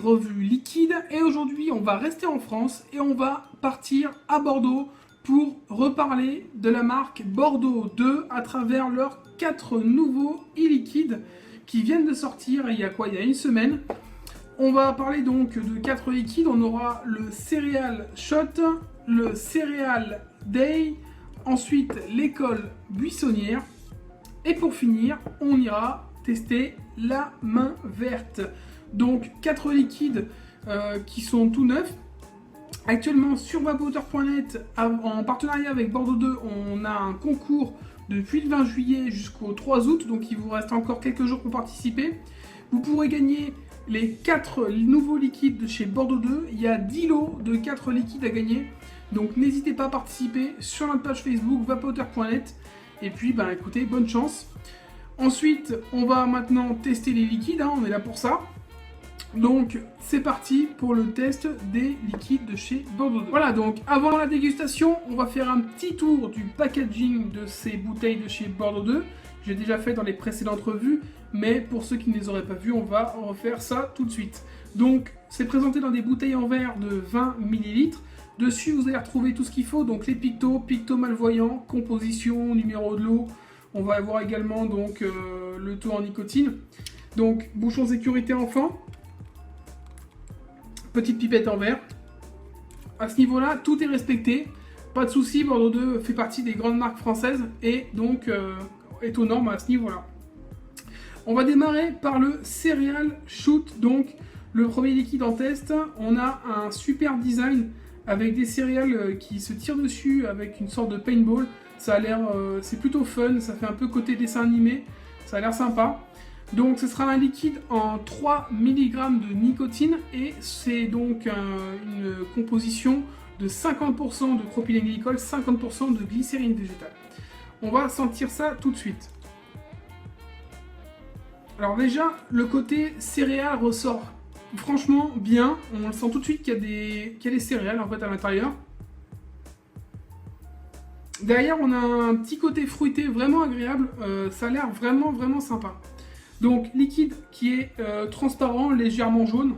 revues liquides et aujourd'hui on va rester en France et on va partir à Bordeaux pour reparler de la marque Bordeaux 2 à travers leurs 4 nouveaux e-liquides qui viennent de sortir il y a quoi? Il y a une semaine. On va parler donc de 4 liquides. On aura le Céréal Shot, le Céréal Day, ensuite l'école buissonnière et pour finir on ira tester la main verte. Donc 4 liquides qui sont tout neufs. Actuellement sur vapoteur.net, en partenariat avec Bordeaux 2, on a un concours depuis le 20 juillet jusqu'au 3 août, donc il vous reste encore quelques jours pour participer. Vous pourrez gagner les 4 nouveaux liquides de chez Bordeaux 2. Il y a 10 lots de 4 liquides à gagner, donc n'hésitez pas à participer sur notre page Facebook vapoteur.net. Et puis écoutez, bonne chance. Ensuite, on va maintenant tester les liquides, on est là pour ça. Donc c'est parti pour le test des liquides de chez Bordeaux 2. Voilà, donc avant la dégustation, on va faire un petit tour du packaging de ces bouteilles de chez Bordeaux 2. J'ai déjà fait dans les précédentes revues, mais pour ceux qui ne les auraient pas vues, on va refaire ça tout de suite. Donc c'est présenté dans des bouteilles en verre de 20 ml. Dessus vous allez retrouver tout ce qu'il faut, donc les pictos, pictos malvoyants, composition, numéro de l'eau. On va avoir également donc le taux en nicotine. Donc bouchon sécurité enfant. Petite pipette en verre. À ce niveau-là, tout est respecté. Pas de souci, Bordeaux 2 fait partie des grandes marques françaises et donc est aux normes à ce niveau-là. On va démarrer par le Céréal Shoot, donc le premier liquide en test. On a un super design avec des céréales qui se tirent dessus avec une sorte de paintball. Ça a l'air, c'est plutôt fun, ça fait un peu côté dessin animé, ça a l'air sympa. Donc ce sera un liquide en 3 mg de nicotine et c'est donc une composition de 50% de propylène-glycol, 50% de glycérine végétale. On va sentir ça tout de suite. Alors déjà, le côté céréales ressort franchement bien. On le sent tout de suite qu'il y a des céréales en fait à l'intérieur. Derrière, on a un petit côté fruité vraiment agréable. Ça a l'air vraiment sympa. Donc liquide qui est transparent, légèrement jaune.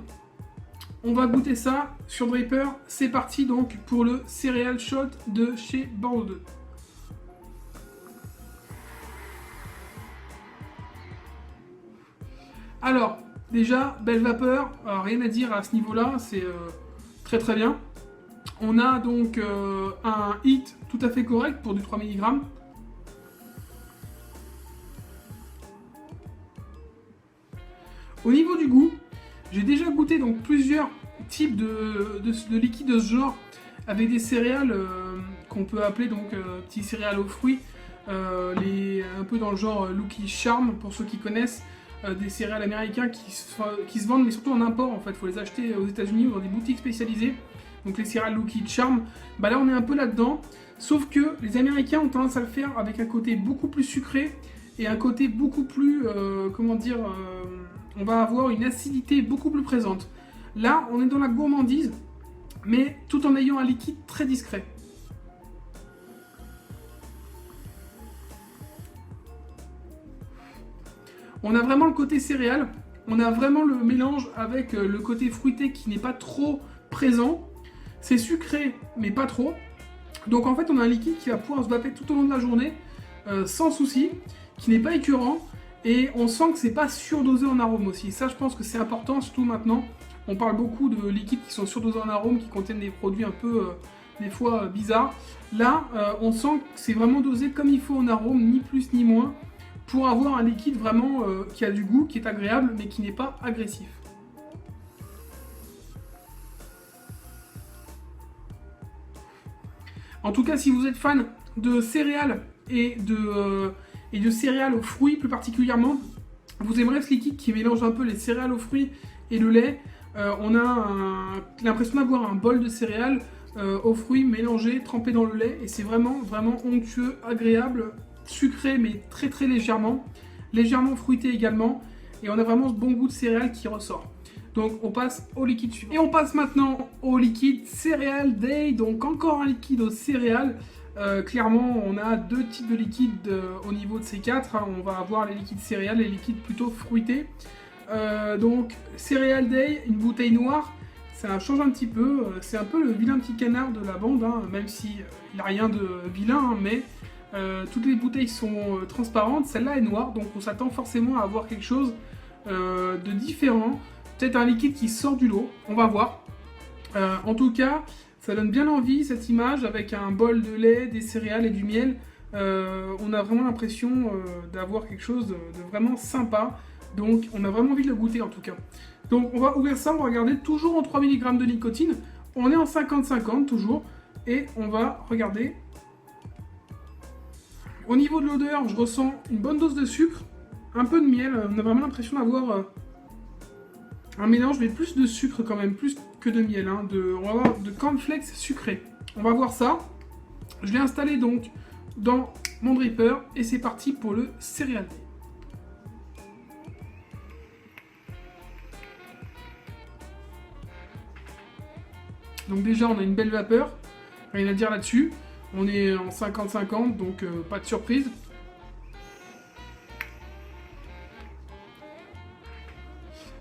On va goûter ça sur Draper. C'est parti donc pour le Céréal Shot de chez Bordeaux 2. Alors, déjà, belle vapeur, rien à dire à ce niveau-là, c'est très bien. On a donc un hit tout à fait correct pour du 3 mg. Au niveau du goût, j'ai déjà goûté donc plusieurs types de liquides de ce genre avec des céréales qu'on peut appeler donc petits céréales aux fruits, un peu dans le genre Lucky Charm pour ceux qui connaissent, des céréales américains qui se vendent mais surtout en import en fait, il faut les acheter aux États-Unis ou dans des boutiques spécialisées. Donc les céréales Lucky Charm, là on est un peu là-dedans, sauf que les Américains ont tendance à le faire avec un côté beaucoup plus sucré et un côté beaucoup plus, on va avoir une acidité beaucoup plus présente. Là, on est dans la gourmandise, mais tout en ayant un liquide très discret. On a vraiment le côté céréal, on a vraiment le mélange avec le côté fruité qui n'est pas trop présent. C'est sucré, mais pas trop. Donc en fait, on a un liquide qui va pouvoir se vaper tout au long de la journée, sans souci, qui n'est pas écœurant. Et on sent que c'est pas surdosé en arôme aussi. Ça, je pense que c'est important, surtout maintenant. On parle beaucoup de liquides qui sont surdosés en arôme, qui contiennent des produits un peu, des fois, bizarres. Là, on sent que c'est vraiment dosé comme il faut en arôme, ni plus ni moins, pour avoir un liquide vraiment qui a du goût, qui est agréable, mais qui n'est pas agressif. En tout cas, si vous êtes fan de céréales et de céréales aux fruits plus particulièrement, vous aimerez ce liquide qui mélange un peu les céréales aux fruits et le lait. On a l'impression d'avoir un bol de céréales aux fruits mélangés, trempés dans le lait, et c'est vraiment onctueux, agréable, sucré mais très légèrement fruité également, et on a vraiment ce bon goût de céréales qui ressort. Donc on passe au liquide suivant. Et on passe maintenant au liquide Céréal Day, donc encore un liquide aux céréales. Clairement, on a deux types de liquides au niveau de ces quatre. On va avoir les liquides céréales et les liquides plutôt fruités. Donc Cereal Day, une bouteille noire, ça change un petit peu. C'est un peu le vilain petit canard de la bande, hein, même si il n'a rien de vilain, hein, mais toutes les bouteilles sont transparentes. Celle-là est noire, donc on s'attend forcément à avoir quelque chose de différent. Peut-être un liquide qui sort du lot, on va voir. En tout cas, ça donne bien envie cette image avec un bol de lait, des céréales et du miel. On a vraiment l'impression d'avoir quelque chose de vraiment sympa. Donc on a vraiment envie de le goûter en tout cas. Donc on va ouvrir ça, on va regarder toujours en 3 mg de nicotine. On est en 50-50 toujours. Et on va regarder. Au niveau de l'odeur, je ressens une bonne dose de sucre, un peu de miel. On a vraiment l'impression d'avoir un mélange, mais plus de sucre quand même, plus que de miel. Hein, on va avoir de cornflakes sucrés. On va voir ça. Je l'ai installé donc dans mon dripper et c'est parti pour le Cereal Day. Donc déjà on a une belle vapeur, rien à dire là-dessus. On est en 50-50, donc pas de surprise.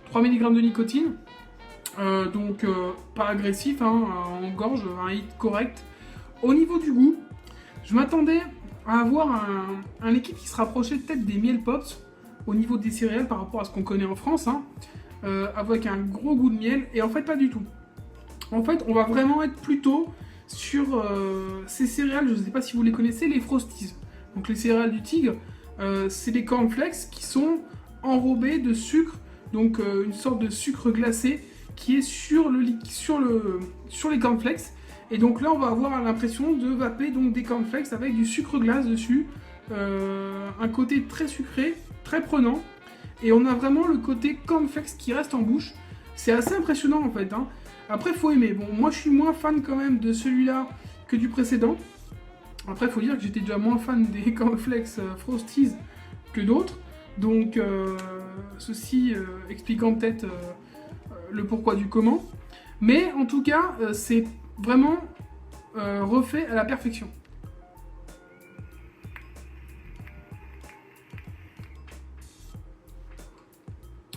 « 3 mg de nicotine, donc pas agressif, hein, en gorge, un hit correct. Au niveau du goût, je m'attendais à avoir un liquide qui se rapprochait peut-être des miel pops au niveau des céréales par rapport à ce qu'on connaît en France, hein, avec un gros goût de miel, et en fait pas du tout. En fait, on va vraiment être plutôt sur ces céréales, je ne sais pas si vous les connaissez, les Frosties. Donc les céréales du tigre, c'est des cornflakes qui sont enrobés de sucre, donc une sorte de sucre glacé qui est sur les cornflakes. Et donc là, on va avoir l'impression de vaper donc des cornflakes avec du sucre glace dessus, un côté très sucré, très prenant. Et on a vraiment le côté cornflakes qui reste en bouche. C'est assez impressionnant en fait, hein. Après, faut aimer. Bon, moi, je suis moins fan quand même de celui-là que du précédent. Après, faut dire que j'étais déjà moins fan des cornflakes Frosties que d'autres. Donc, ceci expliquant peut-être le pourquoi du comment. Mais en tout cas, c'est vraiment refait à la perfection.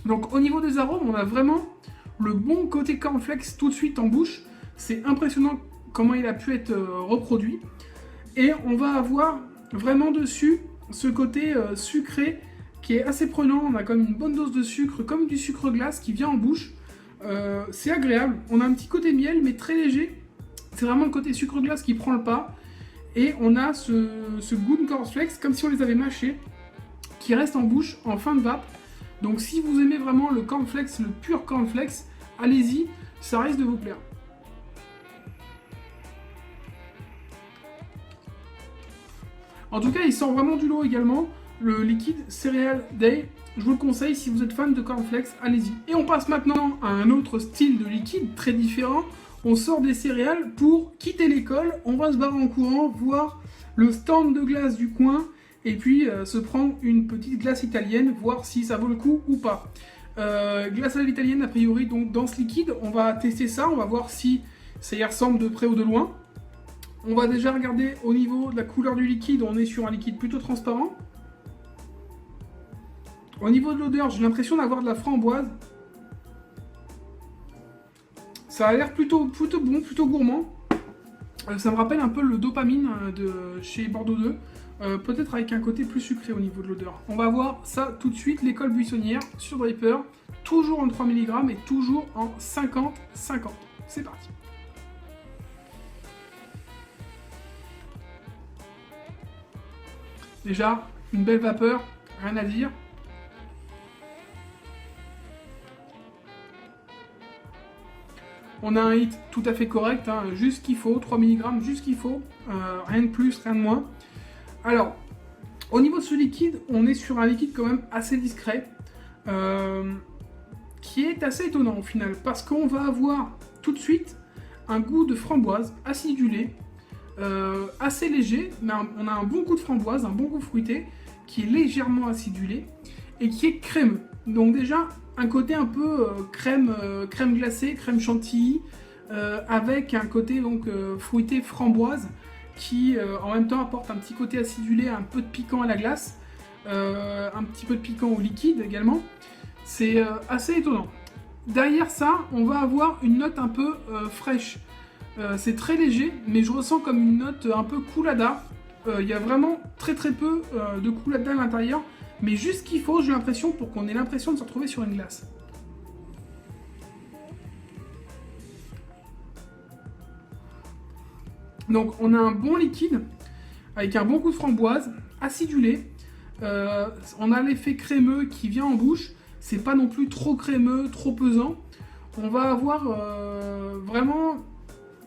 Donc, au niveau des arômes, on a vraiment le bon côté cornflakes tout de suite en bouche. C'est impressionnant comment il a pu être reproduit. Et on va avoir vraiment dessus ce côté sucré qui est assez prenant. On a comme une bonne dose de sucre, comme du sucre glace qui vient en bouche. C'est agréable. On a un petit côté miel, mais très léger. C'est vraiment le côté sucre glace qui prend le pas. Et on a ce goût de cornflakes, comme si on les avait mâchés, qui reste en bouche en fin de vape. Donc si vous aimez vraiment le cornflakes, le pur cornflakes, allez-y, ça risque de vous plaire. En tout cas, il sort vraiment du lot également, le liquide Cereal Day. Je vous le conseille, si vous êtes fan de cornflakes, allez-y. Et on passe maintenant à un autre style de liquide, très différent. On sort des céréales pour quitter l'école, on va se barrer en courant, voir le stand de glace du coin, et puis se prendre une petite glace italienne, voir si ça vaut le coup ou pas. Glace à l'italienne, a priori, donc dans ce liquide, on va tester ça, on va voir si ça y ressemble de près ou de loin. On va déjà regarder au niveau de la couleur du liquide, on est sur un liquide plutôt transparent. Au niveau de l'odeur, j'ai l'impression d'avoir de la framboise. Ça a l'air plutôt bon, plutôt gourmand. Ça me rappelle un peu le dopamine de chez Bordeaux 2. Peut-être avec un côté plus sucré au niveau de l'odeur. On va voir ça tout de suite, l'école buissonnière sur Dripper, toujours en 3 mg et toujours en 50-50. C'est parti. Déjà, une belle vapeur, rien à dire. On a un hit tout à fait correct, hein, juste ce qu'il faut, 3 mg, juste ce qu'il faut, rien de plus, rien de moins. Alors, au niveau de ce liquide, on est sur un liquide quand même assez discret, qui est assez étonnant au final, parce qu'on va avoir tout de suite un goût de framboise acidulé, assez léger, mais on a un bon goût de framboise, un bon goût fruité, qui est légèrement acidulé, et qui est crémeux. Donc déjà, un côté un peu crème glacée, crème chantilly, avec un côté donc fruité framboise, qui en même temps apporte un petit côté acidulé, un peu de piquant à la glace, un petit peu de piquant au liquide également. C'est assez étonnant. Derrière ça, on va avoir une note un peu fraîche. C'est très léger, mais je ressens comme une note un peu coolada. Il y a vraiment très peu de coolada à l'intérieur, mais juste ce qu'il faut, j'ai l'impression, pour qu'on ait l'impression de se retrouver sur une glace. Donc on a un bon liquide, avec un bon goût de framboise, acidulé. On a l'effet crémeux qui vient en bouche. C'est pas non plus trop crémeux, trop pesant. On va avoir vraiment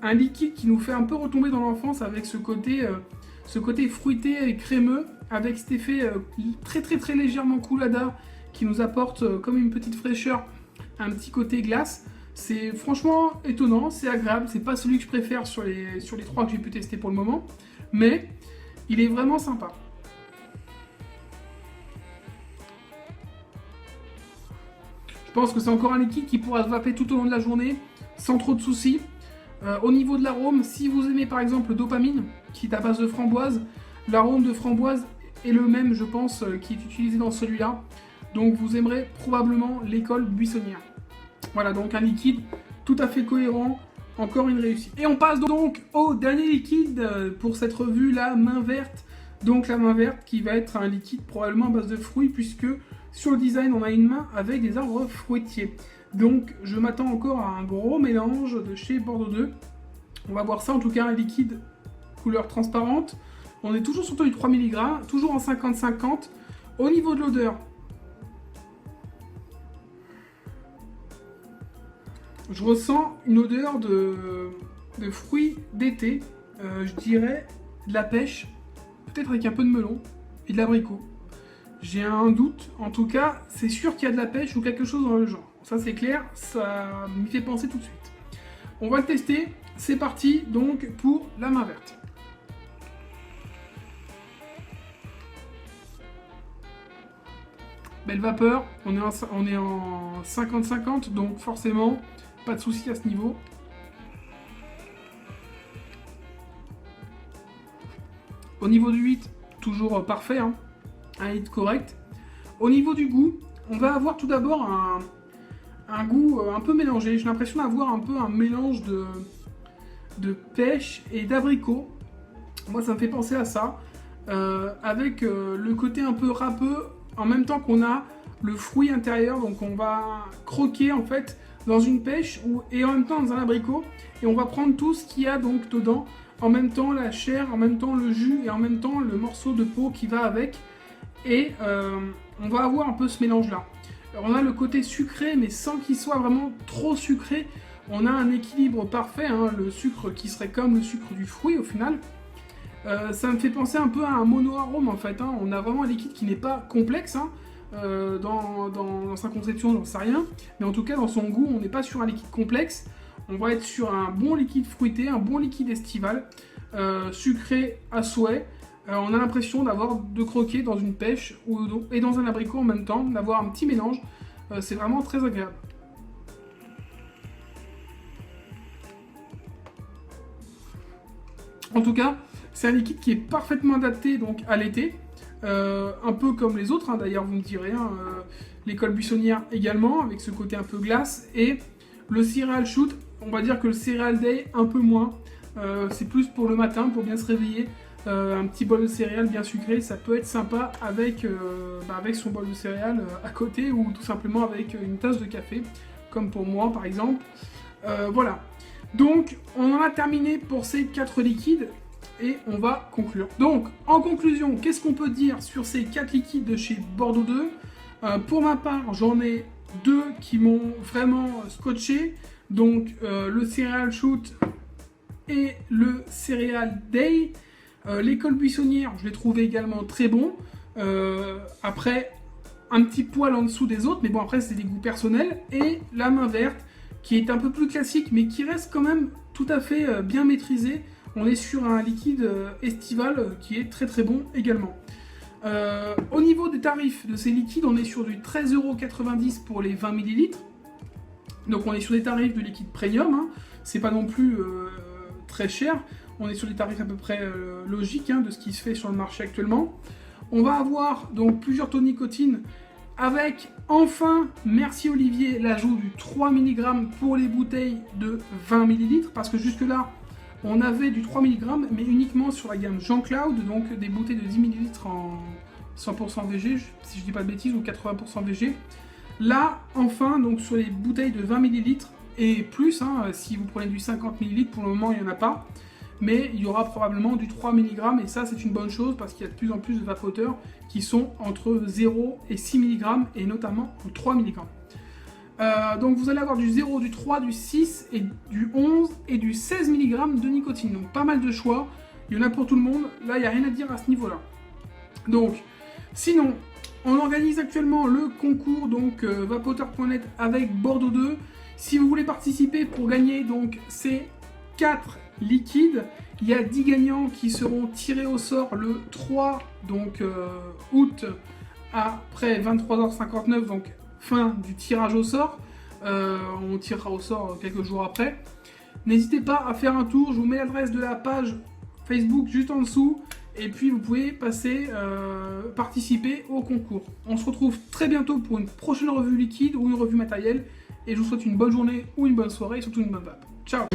un liquide qui nous fait un peu retomber dans l'enfance avec ce côté fruité et crémeux, avec cet effet très légèrement coolada qui nous apporte comme une petite fraîcheur, un petit côté glace. C'est franchement étonnant, c'est agréable, c'est pas celui que je préfère sur les 3 que j'ai pu tester pour le moment, mais il est vraiment sympa. Je pense que c'est encore un liquide qui pourra se vaper tout au long de la journée, sans trop de soucis. Au niveau de l'arôme, si vous aimez par exemple le dopamine, qui est à base de framboise, l'arôme de framboise est le même, je pense, qui est utilisé dans celui-là. Donc vous aimerez probablement l'école buissonnière. Voilà, donc un liquide tout à fait cohérent, encore une réussite. Et on passe donc au dernier liquide pour cette revue, la main verte. Donc la main verte qui va être un liquide probablement à base de fruits, puisque sur le design on a une main avec des arbres fruitiers. Donc je m'attends encore à un gros mélange de chez Bordeaux 2. On va voir ça, en tout cas un liquide couleur transparente. On est toujours sur du 3 mg, toujours en 50-50. Au niveau de l'odeur, je ressens une odeur de fruits d'été, je dirais de la pêche, peut-être avec un peu de melon et de l'abricot. J'ai un doute, en tout cas, c'est sûr qu'il y a de la pêche ou quelque chose dans le genre. Ça c'est clair, ça m'y fait penser tout de suite. On va le tester, c'est parti donc pour la main verte. Belle vapeur, on est en 50-50, donc forcément, pas de souci à ce niveau. Au niveau du 8, toujours parfait, hein, un hit correct. Au niveau du goût, on va avoir tout d'abord un goût un peu mélangé. J'ai l'impression d'avoir un peu un mélange de pêche et d'abricot. Moi, ça me fait penser à ça, avec le côté un peu râpeux, en même temps qu'on a le fruit intérieur. Donc on va croquer en fait dans une pêche et en même temps dans un abricot, et on va prendre tout ce qu'il y a donc dedans, en même temps la chair, en même temps le jus et en même temps le morceau de peau qui va avec, et on va avoir un peu ce mélange là. Alors, on a le côté sucré, mais sans qu'il soit vraiment trop sucré. On a un équilibre parfait, hein, le sucre qui serait comme le sucre du fruit au final. Ça me fait penser un peu à un monoarôme en fait, hein. On a vraiment un liquide qui n'est pas complexe, hein. Dans sa conception, j'en sais rien, mais en tout cas dans son goût, on n'est pas sur un liquide complexe. On va être sur un bon liquide fruité, un bon liquide estival, sucré à souhait. On a l'impression de croquer dans une pêche et dans un abricot en même temps, d'avoir un petit mélange. C'est vraiment très agréable. En tout cas, c'est un liquide qui est parfaitement adapté donc à l'été. Un peu comme les autres, hein, d'ailleurs vous me direz, hein, l'école buissonnière également, avec ce côté un peu glace, et le cereal shoot, on va dire que le cereal day un peu moins, c'est plus pour le matin, pour bien se réveiller, un petit bol de céréales bien sucré, ça peut être sympa avec son bol de céréales à côté, ou tout simplement avec une tasse de café, comme pour moi par exemple. Voilà, donc on en a terminé pour ces 4 liquides. Et on va conclure. Donc, en conclusion, qu'est-ce qu'on peut dire sur ces 4 liquides de chez Bordeaux 2 ? Pour ma part, j'en ai 2 qui m'ont vraiment scotché. Donc, le Cereal Shoot et le Cereal Day. L'école buissonnière, je l'ai trouvé également très bon. Après, un petit poil en dessous des autres, mais bon, après, c'est des goûts personnels. Et la main verte, qui est un peu plus classique, mais qui reste quand même tout à fait bien maîtrisé. On est sur un liquide estival qui est très bon également. Au niveau des tarifs de ces liquides, on est sur du 13,90 € pour les 20 ml. Donc on est sur des tarifs de liquide premium, hein. C'est pas non plus très cher. On est sur des tarifs à peu près logiques, hein, de ce qui se fait sur le marché actuellement. On va avoir donc plusieurs taux de nicotine Avec enfin, merci Olivier, l'ajout du 3 mg pour les bouteilles de 20 ml, parce que jusque là, on avait du 3 mg, mais uniquement sur la gamme Jean-Claude, donc des bouteilles de 10 ml en 100% VG, si je dis pas de bêtises, ou 80% VG. Là, enfin, donc sur les bouteilles de 20 ml et plus, si vous prenez du 50 ml, pour le moment, il n'y en a pas. Mais il y aura probablement du 3 mg, et ça, c'est une bonne chose, parce qu'il y a de plus en plus de vapoteurs qui sont entre 0 et 6 mg, et notamment 3 mg. Donc vous allez avoir du 0, du 3, du 6, et du 11 et du 16 mg de nicotine. Donc pas mal de choix, il y en a pour tout le monde, là il n'y a rien à dire à ce niveau-là. Donc, sinon, on organise actuellement le concours donc vapoteur.net avec Bordeaux 2. Si vous voulez participer pour gagner donc ces 4 liquides, il y a 10 gagnants qui seront tirés au sort le 3 donc, août après 23h59, donc fin du tirage au sort. On tirera au sort quelques jours après. N'hésitez pas à faire un tour, je vous mets l'adresse de la page Facebook juste en dessous. Et puis vous pouvez passer, participer au concours. On se retrouve très bientôt pour une prochaine revue liquide ou une revue matérielle. Et je vous souhaite une bonne journée ou une bonne soirée et surtout une bonne vape. Ciao!